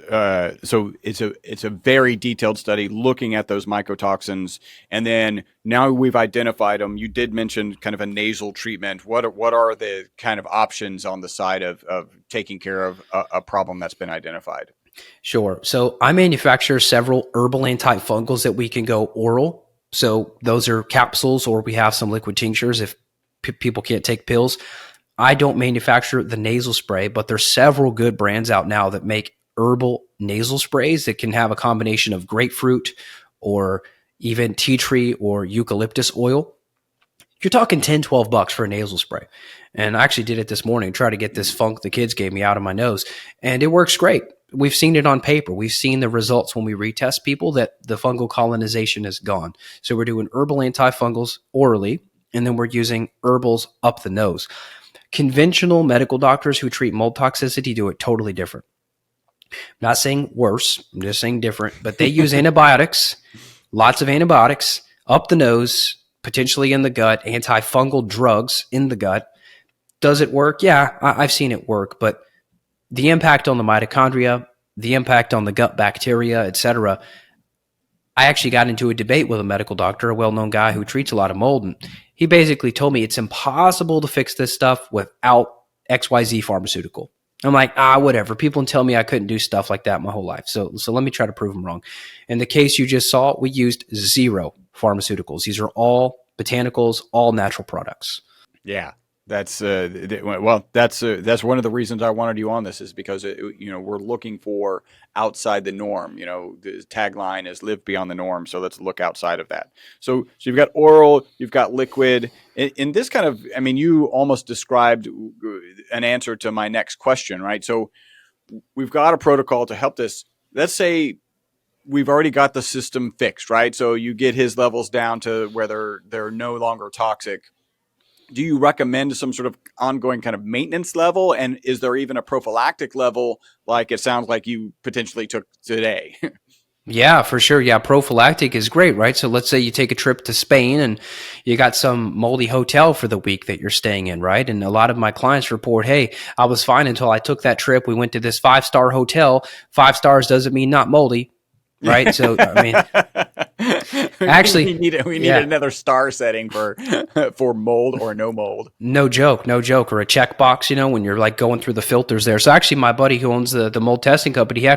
so it's a very detailed study looking at those mycotoxins, and then now we've identified them. You did mention kind of a nasal treatment. What are the kind of options on the side of taking care of a problem that's been identified? Sure. So I manufacture several herbal antifungals that we can go oral. So those are capsules, or we have some liquid tinctures if people can't take pills. I don't manufacture the nasal spray, but there's several good brands out now that make herbal nasal sprays that can have a combination of grapefruit or even tea tree or eucalyptus oil. You're talking 10, $12 for a nasal spray. And I actually did it this morning, try to get this funk the kids gave me out of my nose. And it works great. We've seen it on paper. We've seen the results when we retest people that the fungal colonization is gone. So we're doing herbal antifungals orally, and then we're using herbals up the nose. Conventional medical doctors who treat mold toxicity do it totally different. I'm not saying worse, I'm just saying different, but they use antibiotics, lots of antibiotics up the nose, potentially in the gut, antifungal drugs in the gut. Does it work? Yeah, I've seen it work, but the impact on the mitochondria, the impact on the gut bacteria, etc. I actually got into a debate with a medical doctor, a well-known guy who treats a lot of mold, and he basically told me it's impossible to fix this stuff without XYZ pharmaceutical. I'm like, whatever. People tell me I couldn't do stuff like that my whole life. So let me try to prove them wrong. In the case you just saw, we used 0 pharmaceuticals. These are all botanicals, all natural products. Yeah. That's that's one of the reasons I wanted you on this, is because we're looking for outside the norm. The tagline is "Live beyond the norm," so let's look outside of that. So you've got oral, you've got liquid. In this kind of, you almost described an answer to my next question, right? So we've got a protocol to help this. Let's say we've already got the system fixed, right? So you get his levels down to where they're no longer toxic. Do you recommend some sort of ongoing kind of maintenance level? And is there even a prophylactic level, like it sounds like you potentially took today? Yeah, for sure. Yeah, prophylactic is great, right? So let's say you take a trip to Spain and you got some moldy hotel for the week that you're staying in, right? And a lot of my clients report, hey, I was fine until I took that trip. We went to this 5-star hotel. 5 stars doesn't mean not moldy, right? So, actually, we need another star setting for mold or no mold. No joke, or a checkbox, when you're like going through the filters there. So actually my buddy who owns the mold testing company,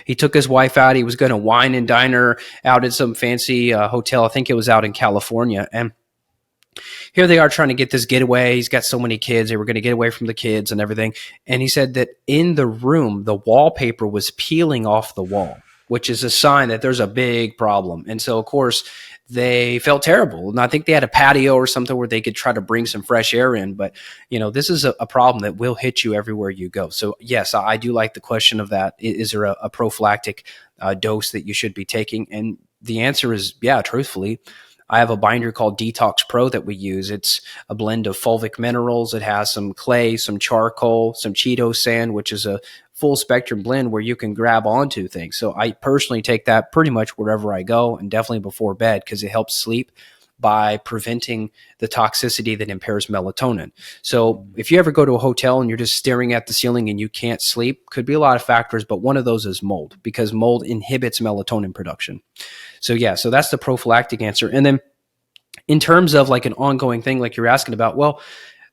he took his wife out. He was going to wine and dine her out at some fancy hotel. I think it was out in California. And here they are trying to get this getaway. He's got so many kids. They were going to get away from the kids and everything. And he said that in the room, the wallpaper was peeling off the wall, which is a sign that there's a big problem. And so, of course, they felt terrible. And I think they had a patio or something where they could try to bring some fresh air in. But, this is a problem that will hit you everywhere you go. So, yes, I do like the question of that. Is there a prophylactic dose that you should be taking? And the answer is, yeah, truthfully. I have a binder called Detox Pro that we use. It's a blend of fulvic minerals. It has some clay, some charcoal, some Cheeto sand, which is a full spectrum blend where you can grab onto things. So I personally take that pretty much wherever I go, and definitely before bed, because it helps sleep by preventing the toxicity that impairs melatonin. So if you ever go to a hotel and you're just staring at the ceiling and you can't sleep, could be a lot of factors, but one of those is mold, because mold inhibits melatonin production. So yeah, so that's the prophylactic answer. And then in terms of like an ongoing thing, like you're asking about, well,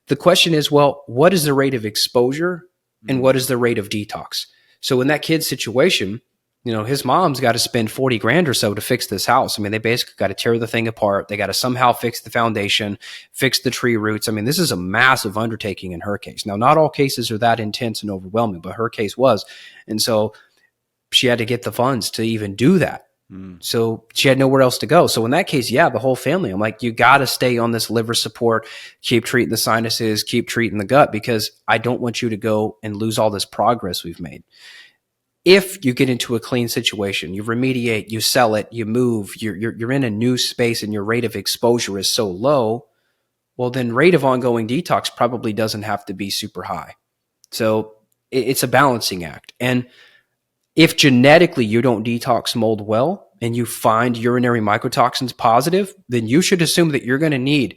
the question is, well, what is the rate of exposure and what is the rate of detox? So in that kid's situation, his mom's got to spend 40 grand or so to fix this house. They basically got to tear the thing apart. They got to somehow fix the foundation, fix the tree roots. This is a massive undertaking in her case. Now, not all cases are that intense and overwhelming, but her case was. And so she had to get the funds to even do that. So she had nowhere else to go. So in that case, yeah, the whole family, I'm like, you got to stay on this liver support, keep treating the sinuses, keep treating the gut, because I don't want you to go and lose all this progress we've made. If you get into a clean situation, you remediate, you sell it, you move, you're in a new space and your rate of exposure is so low, well, then rate of ongoing detox probably doesn't have to be super high. So it's a balancing act. And if genetically you don't detox mold well and you find urinary mycotoxins positive, then you should assume that you're going to need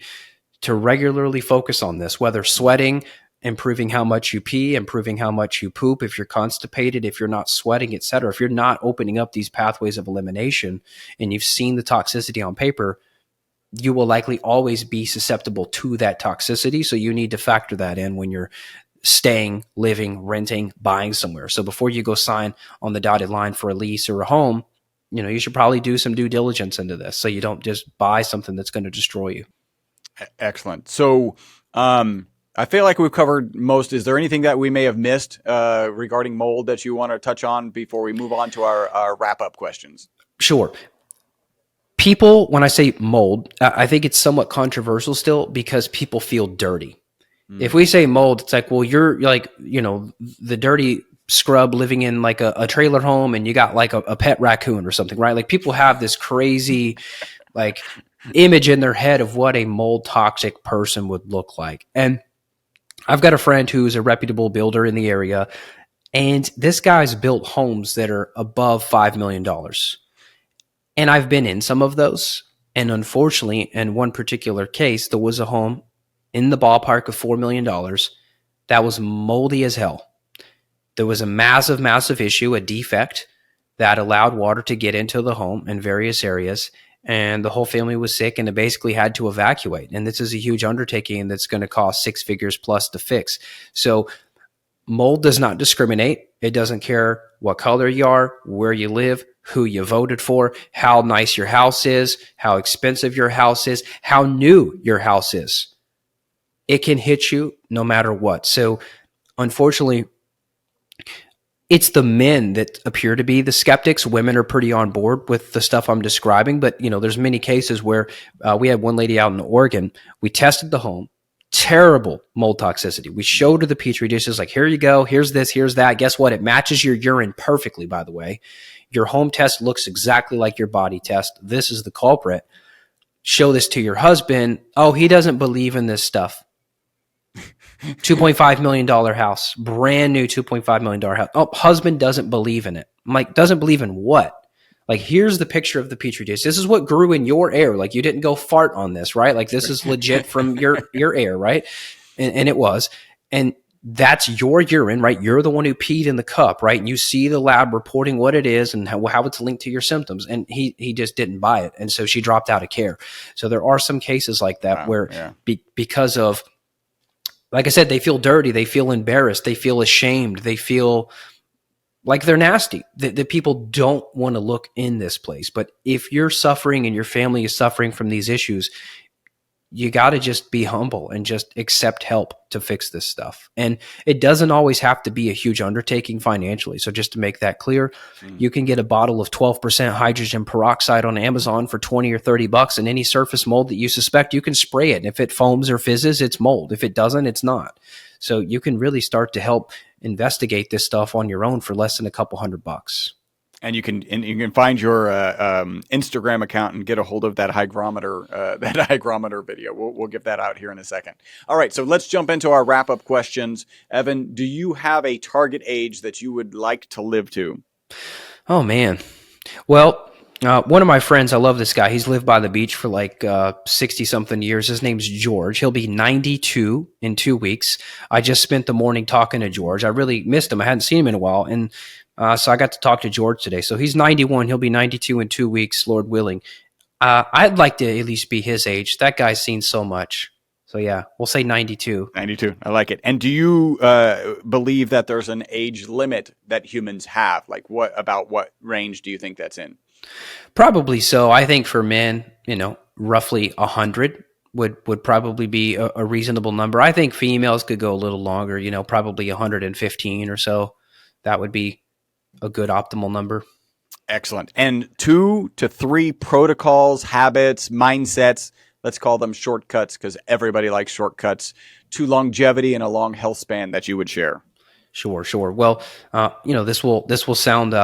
to regularly focus on this, whether sweating, improving how much you pee, improving how much you poop, if you're constipated, if you're not sweating, et cetera. If you're not opening up these pathways of elimination and you've seen the toxicity on paper, you will likely always be susceptible to that toxicity. So you need to factor that in when you're staying, living, renting, buying somewhere. So before you go sign on the dotted line for a lease or a home, you should probably do some due diligence into this so you don't just buy something that's going to destroy you. Excellent. So I feel like we've covered most. Is there anything that we may have missed regarding mold that you want to touch on before we move on to our wrap-up questions? Sure. People, when I say mold, I think it's somewhat controversial still because people feel dirty. If we say mold, it's like, well, you're like, the dirty scrub living in like a trailer home and you got like a pet raccoon or something, right? Like people have this crazy like image in their head of what a mold toxic person would look like. And I've got a friend who's a reputable builder in the area, and this guy's built homes that are above $5 million. And I've been in some of those. And unfortunately, in one particular case, there was a home in the ballpark of $4 million that was moldy as hell. There was a massive, massive issue, a defect that allowed water to get into the home in various areas. And the whole family was sick and they basically had to evacuate. And this is a huge undertaking that's going to cost 6 figures plus to fix. So mold does not discriminate. It doesn't care what color you are, where you live, who you voted for, how nice your house is, how expensive your house is, how new your house is. It can hit you no matter what. So unfortunately, it's the men that appear to be the skeptics. Women are pretty on board with the stuff I'm describing, but there's many cases where we had one lady out in Oregon. We tested the home, terrible mold toxicity. We showed her the petri dishes, like, here you go, here's this, here's that. Guess what? It matches your urine perfectly, by the way. Your home test looks exactly like your body test. This is the culprit. Show this to your husband. Oh, he doesn't believe in this stuff. $2.5 million house, brand new $2.5 million house. Oh, husband doesn't believe in it. I'm like, doesn't believe in what? Like, here's the picture of the petri dish. This is what grew in your air. Like, you didn't go fart on this, right? Like, this is legit from your air, right? And it was. And that's your urine, right? You're the one who peed in the cup, right? And you see the lab reporting what it is and how it's linked to your symptoms. And he just didn't buy it. And so she dropped out of care. So there are some cases like that where because of, like I said, they feel dirty, they feel embarrassed, they feel ashamed, they feel like they're nasty. The people don't want to look in this place. But if you're suffering and your family is suffering from these issues, you got to just be humble and just accept help to fix this stuff. And it doesn't always have to be a huge undertaking financially. So just to make that clear, you can get a bottle of 12% hydrogen peroxide on Amazon for 20 or 30 bucks, and any surface mold that you suspect, you can spray it. And if it foams or fizzes, it's mold. If it doesn't, it's not. So you can really start to help investigate this stuff on your own for less than a couple $100. And you can find your Instagram account and get a hold of that hygrometer video. We'll give that out here in a second. All right, so let's jump into our wrap up questions. Evan, do you have a target age that you would like to live to? Oh man, well, one of my friends, I love this guy. He's lived by the beach for like 60 something years. His name's George. He'll be 92 in 2 weeks. I just spent the morning talking to George. I really missed him. I hadn't seen him in a while, and so I got to talk to George today. So he's 91. He'll be 92 in 2 weeks, Lord willing. I'd like to at least be his age. That guy's seen so much. So yeah, we'll say 92. 92. I like it. And do you believe that there's an age limit that humans have? Like what range do you think that's in? Probably so. I think for men, roughly 100 would probably be a reasonable number. I think females could go a little longer, probably 115 or so. That would be a good optimal number. Excellent. And 2 to 3 protocols, habits, mindsets, let's call them shortcuts because everybody likes shortcuts, to longevity and a long health span that you would share. Sure. Well, this will sound,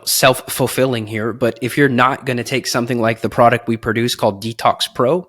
self-fulfilling here, but if you're not going to take something like the product we produce called Detox Pro,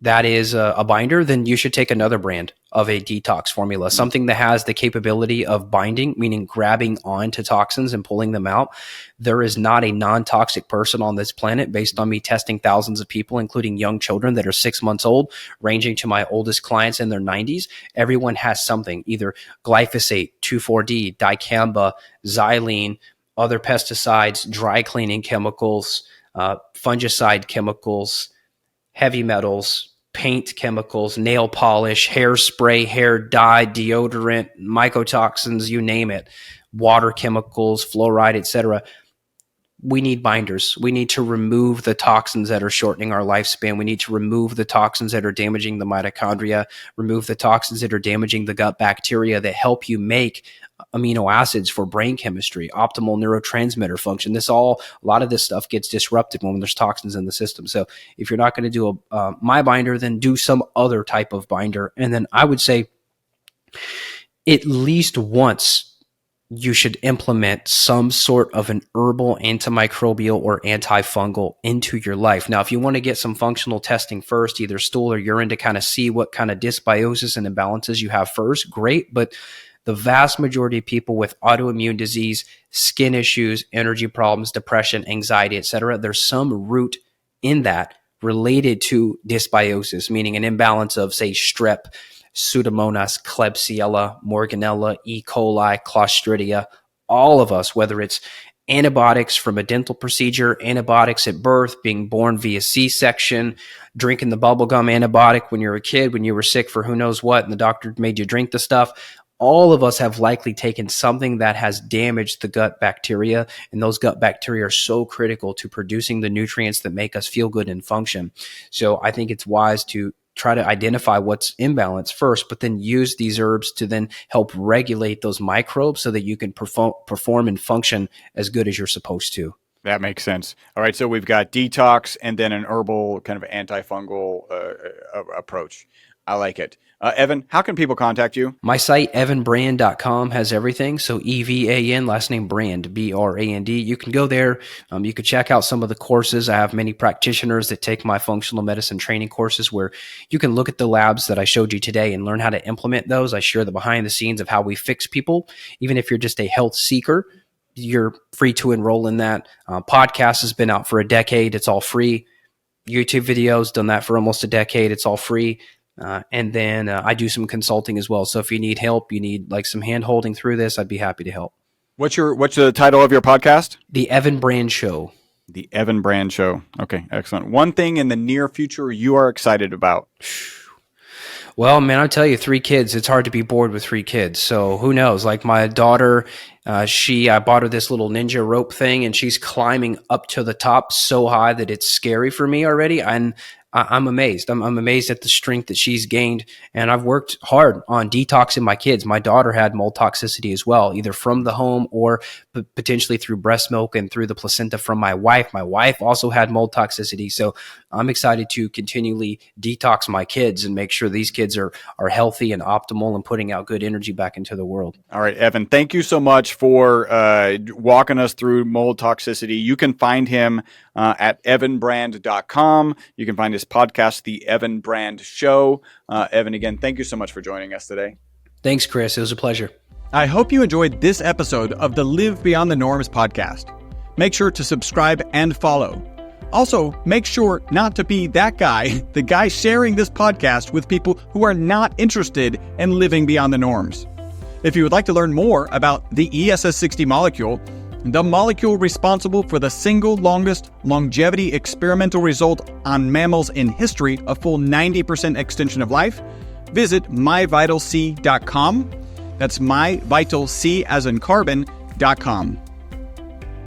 that is a binder, then you should take another brand of a detox formula, something that has the capability of binding, meaning grabbing onto toxins and pulling them out. There is not a non-toxic person on this planet based on me testing thousands of people, including young children that are 6 months old, ranging to my oldest clients in their 90s. Everyone has something, either glyphosate, 2,4-D, dicamba, xylene, other pesticides, dry cleaning chemicals, fungicide chemicals, heavy metals, paint chemicals, nail polish, hairspray, hair dye, deodorant, mycotoxins, you name it, water chemicals, fluoride, etc. We need binders. We need to remove the toxins that are shortening our lifespan. We need to remove the toxins that are damaging the mitochondria, remove the toxins that are damaging the gut bacteria that help you make amino acids for brain chemistry, optimal neurotransmitter function. A lot of this stuff gets disrupted when there's toxins in the system. So if you're not going to do a my binder, then do some other type of binder. And then I would say at least once you should implement some sort of an herbal antimicrobial or antifungal into your life. Now, if you want to get some functional testing first, either stool or urine, to kind of see what kind of dysbiosis and imbalances you have first, great. But the vast majority of people with autoimmune disease, skin issues, energy problems, depression, anxiety, etc., there's some root in that related to dysbiosis, meaning an imbalance of, say, strep, Pseudomonas, Klebsiella, Morganella, E. coli, Clostridia. All of us, whether it's antibiotics from a dental procedure, antibiotics at birth, being born via C-section, drinking the bubblegum antibiotic when you were a kid, when you were sick for who knows what, and the doctor made you drink the stuff. All of us have likely taken something that has damaged the gut bacteria, and those gut bacteria are so critical to producing the nutrients that make us feel good and function. So I think it's wise to try to identify what's imbalanced first, but then use these herbs to then help regulate those microbes so that you can perform and function as good as you're supposed to. That makes sense. All right, so we've got detox and then an herbal kind of antifungal approach. I like it. Evan, how can people contact you? My site, evanbrand.com, has everything. So EVAN, last name Brand, BRAND. You can go there. You can check out some of the courses. I have many practitioners that take my functional medicine training courses where you can look at the labs that I showed you today and learn how to implement those. I share the behind the scenes of how we fix people. Even if you're just a health seeker, you're free to enroll in that. Podcast has been out for a decade. It's all free. YouTube videos, done that for almost a decade. It's all free. And then I do some consulting as well. So if you need help, you need like some hand holding through this, I'd be happy to help. What's the title of your podcast? The Evan Brand Show. The Evan Brand Show. Okay, excellent. One thing in the near future you are excited about? Well, man, I'll tell you, 3 kids, it's hard to be bored with 3 kids. So who knows? Like my daughter, I bought her this little ninja rope thing, and she's climbing up to the top so high that it's scary for me already. And I'm amazed. I'm amazed at the strength that she's gained. And I've worked hard on detoxing my kids. My daughter had mold toxicity as well, either from the home or potentially through breast milk and through the placenta from my wife. My wife also had mold toxicity. So I'm excited to continually detox my kids and make sure these kids are healthy and optimal and putting out good energy back into the world. All right, Evan, thank you so much for walking us through mold toxicity. You can find him at evanbrand.com. You can find his podcast, The Evan Brand Show. Evan, again, thank you so much for joining us today. Thanks, Chris. It was a pleasure. I hope you enjoyed this episode of the Live Beyond the Norms podcast. Make sure to subscribe and follow. Also, make sure not to be that guy, the guy sharing this podcast with people who are not interested in living beyond the norms. If you would like to learn more about the ESS60 molecule, the molecule responsible for the single longest longevity experimental result on mammals in history, a full 90% extension of life, visit myvitalc.com. That's myvitalc as in carbon.com.